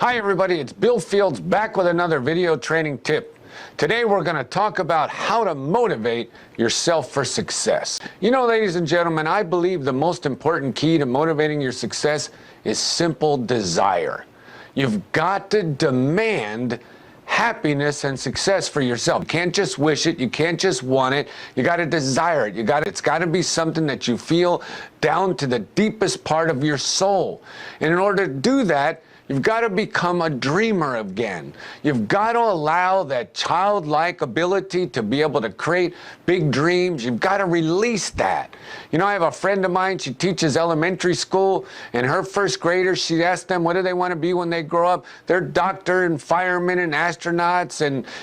Hi everybody, it's Bill Fields back with another video training tip. Today we're going to talk about how to motivate yourself for success. You know, ladies and gentlemen, I believe the most important key to motivating your success is simple desire. You've got to demand happiness and success for yourself. You can't just wish it, you can't just want it, you got to desire it. It's got to be something that you feel down to the deepest part of your soul. And in order to do that, you've got to become a dreamer again. You've got to allow that childlike ability to be able to create big dreams. You've got to release that. You know, I have a friend of mine, she teaches elementary school, and her first graders, she asked them, what do they want to be when they grow up? They're doctor and firemen and astronauts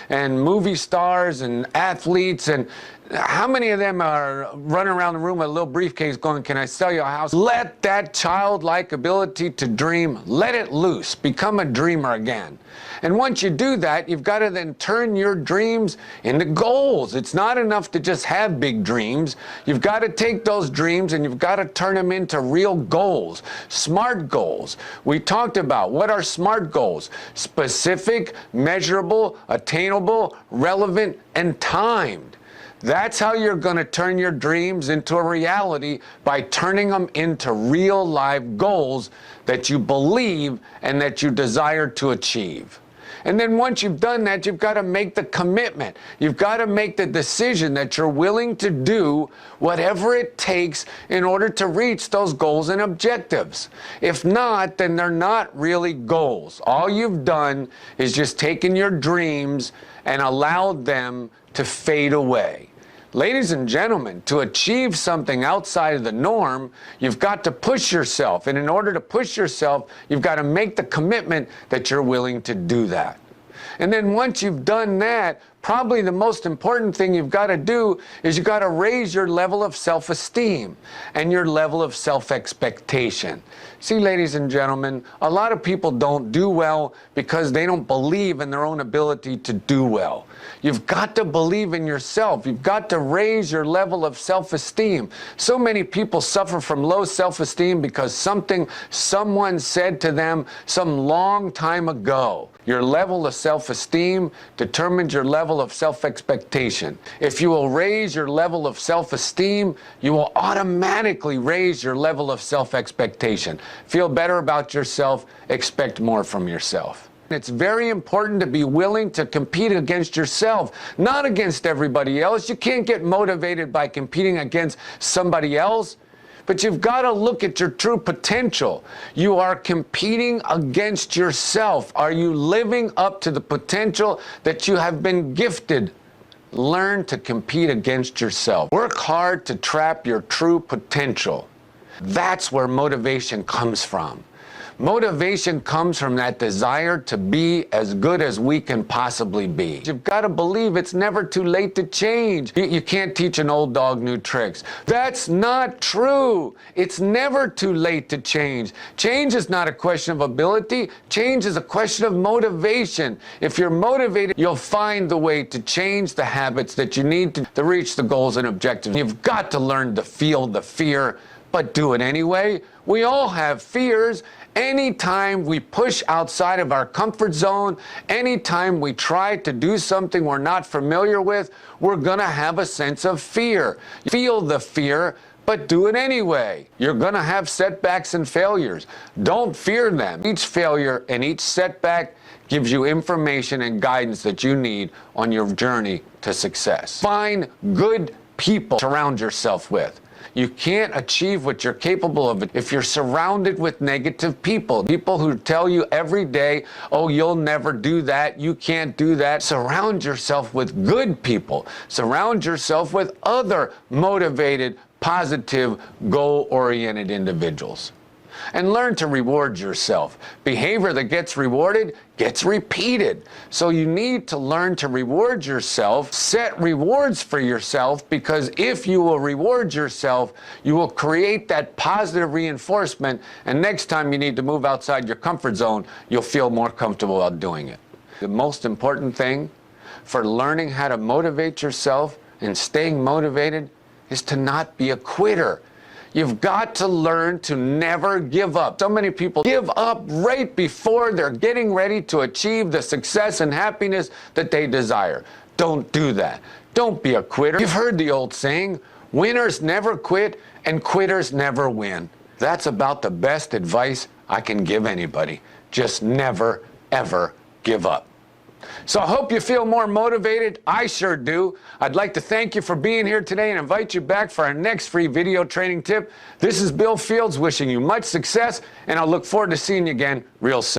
and movie stars and athletes. And how many of them are running around the room with a little briefcase going, can I sell you a house? Let that childlike ability to dream, let it loose. Become a dreamer again. And once you do that, you've got to then turn your dreams into goals. It's not enough to just have big dreams. You've got to take those dreams and you've got to turn them into real goals, SMART goals. We talked about what are SMART goals: specific, measurable, attainable, relevant, and timed. That's how you're going to turn your dreams into a reality, by turning them into real live goals that you believe and that you desire to achieve. And then once you've done that, you've got to make the commitment. You've got to make the decision that you're willing to do whatever it takes in order to reach those goals and objectives. If not, then they're not really goals. All you've done is just taken your dreams and allowed them to fade away. Ladies and gentlemen, to achieve something outside of the norm, you've got to push yourself. And in order to push yourself, you've got to make the commitment that you're willing to do that. And then once you've done that, probably the most important thing you've got to do is you've got to raise your level of self-esteem and your level of self-expectation. See, ladies and gentlemen, a lot of people don't do well because they don't believe in their own ability to do well. You've got to believe in yourself. You've got to raise your level of self-esteem. So many people suffer from low self-esteem because someone said to them some long time ago. Your level of self-esteem determines your level of self-expectation. If you will raise your level of self-esteem, you will automatically raise your level of self-expectation. Feel better about yourself, expect more from yourself. It's very important to be willing to compete against yourself, not against everybody else. You can't get motivated by competing against somebody else. But you've got to look at your true potential. You are competing against yourself. Are you living up to the potential that you have been gifted? Learn to compete against yourself. Work hard to trap your true potential. That's where motivation comes from. Motivation comes from that desire to be as good as we can possibly be. You've got to believe it's never too late to change. You can't teach an old dog new tricks. That's not true. It's never too late to change. Change is not a question of ability. Change is a question of motivation. If you're motivated, you'll find the way to change the habits that you need to reach the goals and objectives. You've got to learn to feel the fear, but do it anyway. We all have fears. Anytime we push outside of our comfort zone, anytime we try to do something we're not familiar with, we're going to have a sense of fear. Feel the fear, but do it anyway. You're going to have setbacks and failures. Don't fear them. Each failure and each setback gives you information and guidance that you need on your journey to success. Find good people to surround yourself with. You can't achieve what you're capable of if you're surrounded with negative people. People who tell you every day, oh, you'll never do that, you can't do that. Surround yourself with good people. Surround yourself with other motivated, positive, goal-oriented individuals. And learn to reward yourself. Behavior that gets rewarded gets repeated. So you need to learn to reward yourself. Set rewards for yourself, because if you will reward yourself, you will create that positive reinforcement, and next time you need to move outside your comfort zone, you'll feel more comfortable about doing it. The most important thing for learning how to motivate yourself and staying motivated is to not be a quitter. You've got to learn to never give up. So many people give up right before they're getting ready to achieve the success and happiness that they desire. Don't do that. Don't be a quitter. You've heard the old saying, winners never quit and quitters never win. That's about the best advice I can give anybody. Just never, ever give up. So I hope you feel more motivated. I sure do. I'd like to thank you for being here today and invite you back for our next free video training tip. This is Bill Fields wishing you much success, and I'll look forward to seeing you again real soon.